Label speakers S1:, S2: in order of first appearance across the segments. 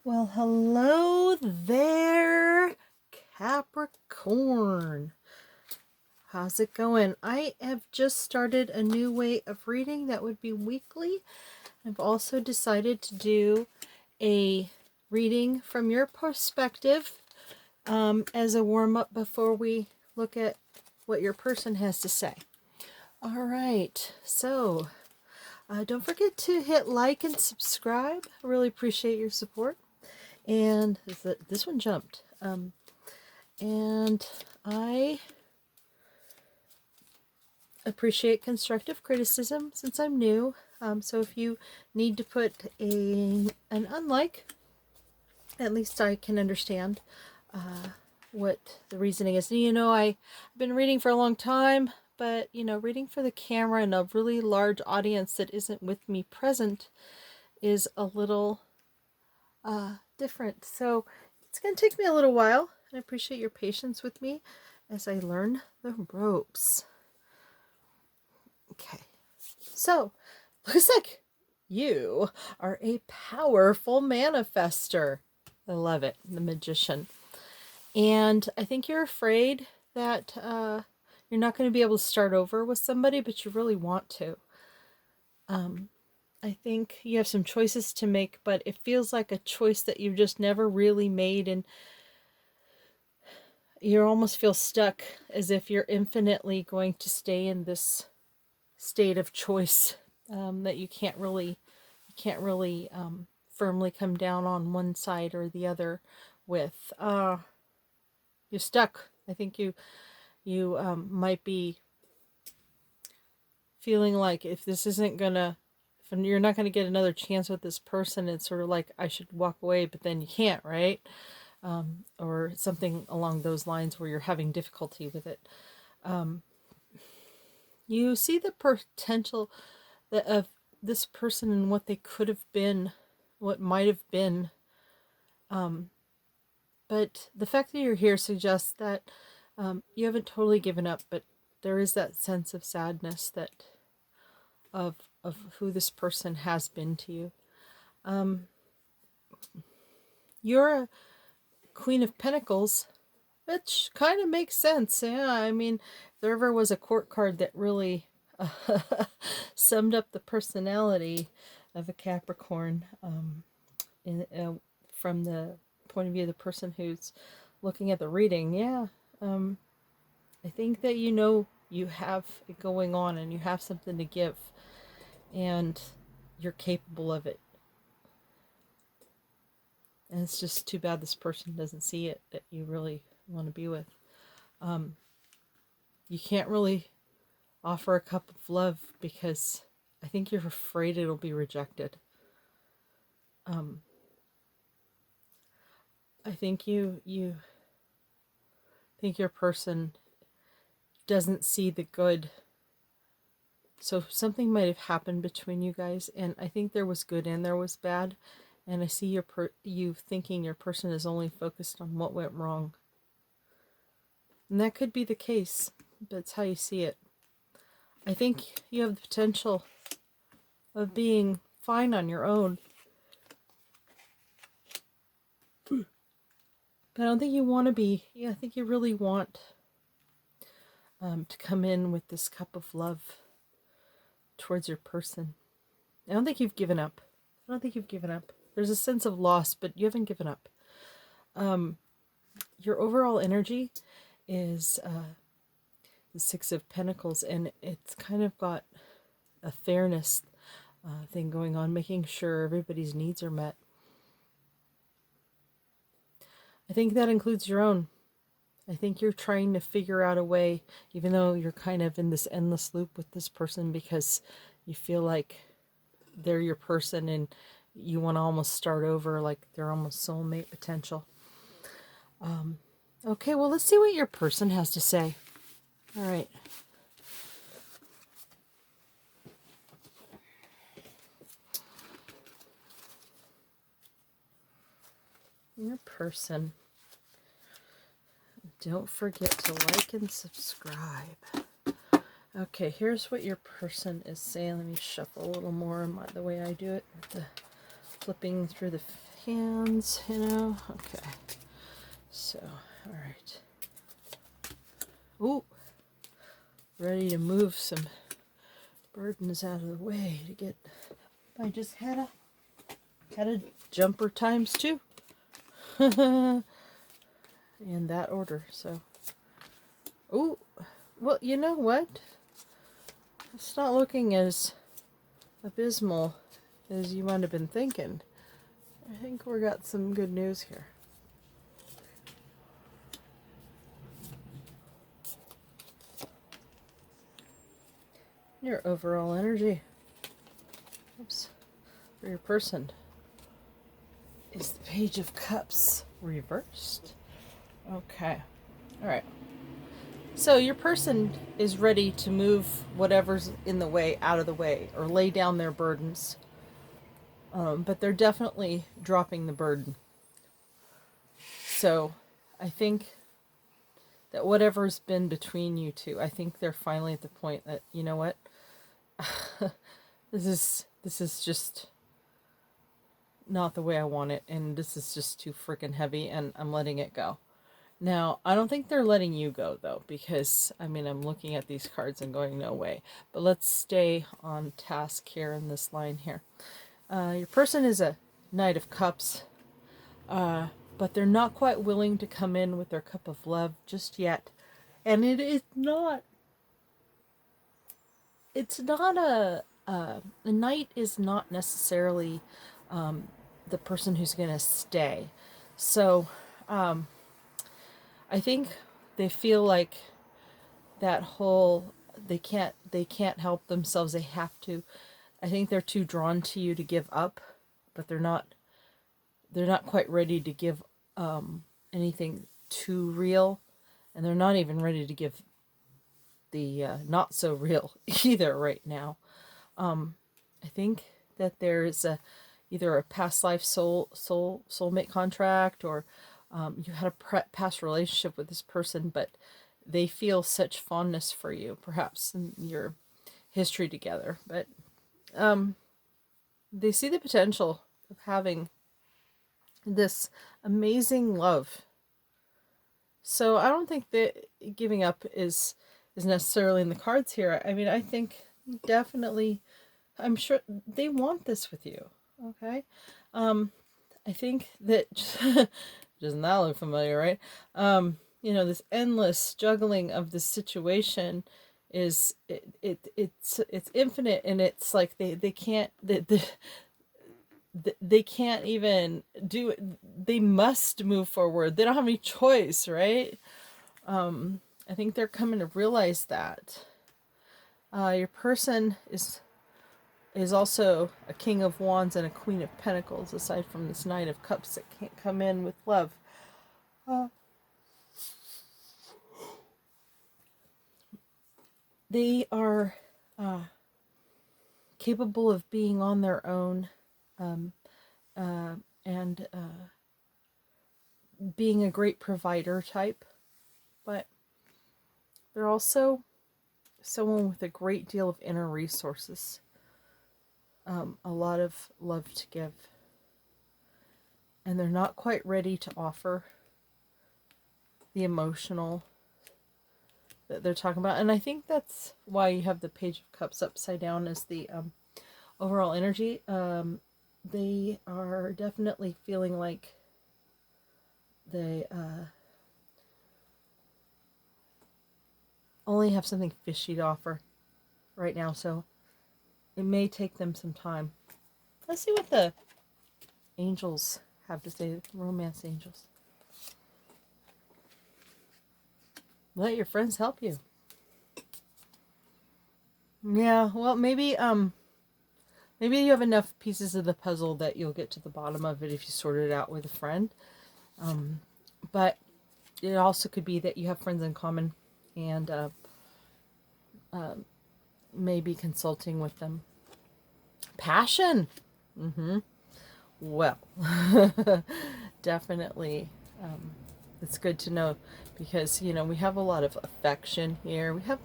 S1: Well, hello there, Capricorn. How's it going? I have just started a new way of reading that would be weekly. I've also decided to do a reading from your perspective as a warm-up before we look at what your person has to say. All right, so don't forget to hit like and subscribe. I really appreciate your support. And this one jumped. And I appreciate constructive criticism since I'm new. So if you need to put an unlike, at least I can understand what the reasoning is. And, I've been reading for a long time, but, reading for the camera and a really large audience that isn't with me present is a little different. So it's going to take me a little while. I appreciate your patience with me as I learn the ropes. Okay, so looks like you are a powerful manifester. I love it, the magician. And I think you're afraid that you're not going to be able to start over with somebody, but you really want to. I think you have some choices to make, but it feels like a choice that you've just never really made, and you almost feel stuck as if you're infinitely going to stay in this state of choice that you can't really firmly come down on one side or the other with. You're stuck. I think you might be feeling like if this isn't gonna, if you're not gonna get another chance with this person, it's sort of like I should walk away, but then you can't, right? Or something along those lines where you're having difficulty with it. You see the potential of this person and what they could have been, what might have been. But the fact that you're here suggests that you haven't totally given up, but there is that sense of sadness that of who this person has been to you. You're a Queen of Pentacles, which kind of makes sense. Yeah, I mean, if there ever was a court card that really summed up the personality of a Capricorn from the point of view of the person who's looking at the reading, yeah, I think that you have it going on and you have something to give and you're capable of it. And it's just too bad this person doesn't see it, that you really want to be with. You can't really offer a cup of love because I think you're afraid it'll be rejected. I think you think your person doesn't see the good. So something might have happened between you guys, and I think there was good and there was bad. And I see you thinking your person is only focused on what went wrong. And that could be the case, but it's how you see it. I think you have the potential of being fine on your own. But I don't think you want to be. Yeah, I think you really want to come in with this cup of love towards your person. I don't think you've given up. There's a sense of loss, but you haven't given up. Your overall energy is the Six of Pentacles, and it's kind of got a fairness thing going on, making sure everybody's needs are met. I think that includes your own. I think you're trying to figure out a way, even though you're kind of in this endless loop with this person because you feel like they're your person and you want to almost start over, like they're almost soulmate potential. Okay, well, let's see what your person has to say. All right. Your person. Don't forget to like and subscribe. Okay, here's what your person is saying. Let me shuffle a little more the way I do it, with the flipping through the hands, you know. Okay. So, all right. Ooh, ready to move some burdens out of the way to get. I just had a jumper times 2. In that order. So, ooh, well, you know what? It's not looking as abysmal as you might have been thinking. I think we got some good news here. Your overall energy, oops, for your person is the Page of Cups reversed. Okay, all right. So your person is ready to move whatever's in the way out of the way, or lay down their burdens. But they're definitely dropping the burden. So I think that whatever's been between you two, I think they're finally at the point that, you know what, this is just not the way I want it, and this is just too freaking heavy, and I'm letting it go. Now, I don't think they're letting you go, though, because, I mean, I'm looking at these cards and going, no way. But let's stay on task here in this line here. Your person is a Knight of Cups, but they're not quite willing to come in with their cup of love just yet. And it's not a knight is not necessarily the person who's going to stay. So, I think they feel like that whole they can't help themselves, they have to. I think they're too drawn to you to give up, but they're not quite ready to give anything too real, and they're not even ready to give the not so real either right now. I think that there is either a past life soulmate contract, or you had a past relationship with this person, but they feel such fondness for you, perhaps in your history together. But they see the potential of having this amazing love. So I don't think that giving up is necessarily in the cards here. I mean, I think definitely, I'm sure they want this with you. Okay. I think that doesn't that look familiar, right? You know, this endless juggling of the situation is it's infinite, and it's like they can't they can't even do it. They must move forward. They don't have any choice, right? I think they're coming to realize that. Your person is also a King of Wands and a Queen of Pentacles, aside from this Knight of Cups that can't come in with love. They are capable of being on their own, and being a great provider type, but they're also someone with a great deal of inner resources, a lot of love to give, and they're not quite ready to offer the emotional that they're talking about. And I think that's why you have the Page of Cups upside down as the overall energy. They are definitely feeling like they only have something fishy to offer right now, so it may take them some time. Let's see what the angels have to say, romance angels. Let your friends help you. Yeah, well, maybe you have enough pieces of the puzzle that you'll get to the bottom of it if you sort it out with a friend. But it also could be that you have friends in common, and maybe consulting with them. Passion. Well, definitely, it's good to know, because, you know, we have a lot of affection here. We have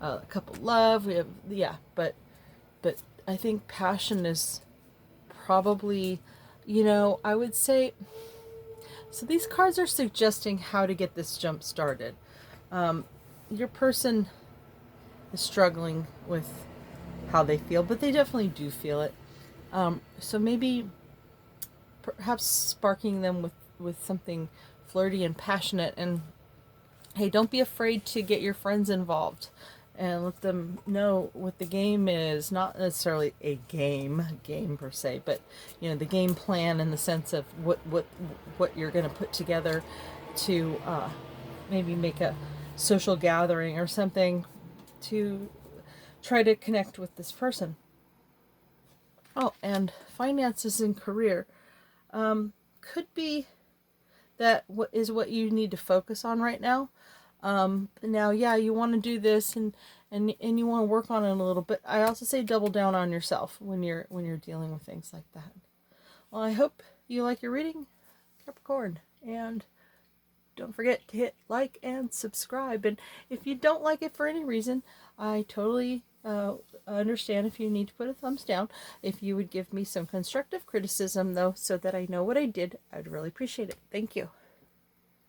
S1: a couple love. We have, yeah, but I think passion is probably you know, I would say, so these cards are suggesting how to get this jump started. Your person is struggling with how they feel, but they definitely do feel it. So maybe perhaps sparking them with something flirty and passionate, and hey, don't be afraid to get your friends involved and let them know what the game is. Not necessarily a game per se, but you know, the game plan in the sense of what you're going to put together to maybe make a social gathering or something to try to connect with this person. Oh, and finances and career could be that what is what you need to focus on right now. Now, yeah, you want to do this and you want to work on it a little bit. I also say double down on yourself when you're dealing with things like that. Well, I hope you like your reading, Capricorn, and don't forget to hit like and subscribe. And if you don't like it for any reason, I totally understand if you need to put a thumbs down. If you would give me some constructive criticism, though, so that I know what I did, I'd really appreciate it. Thank you.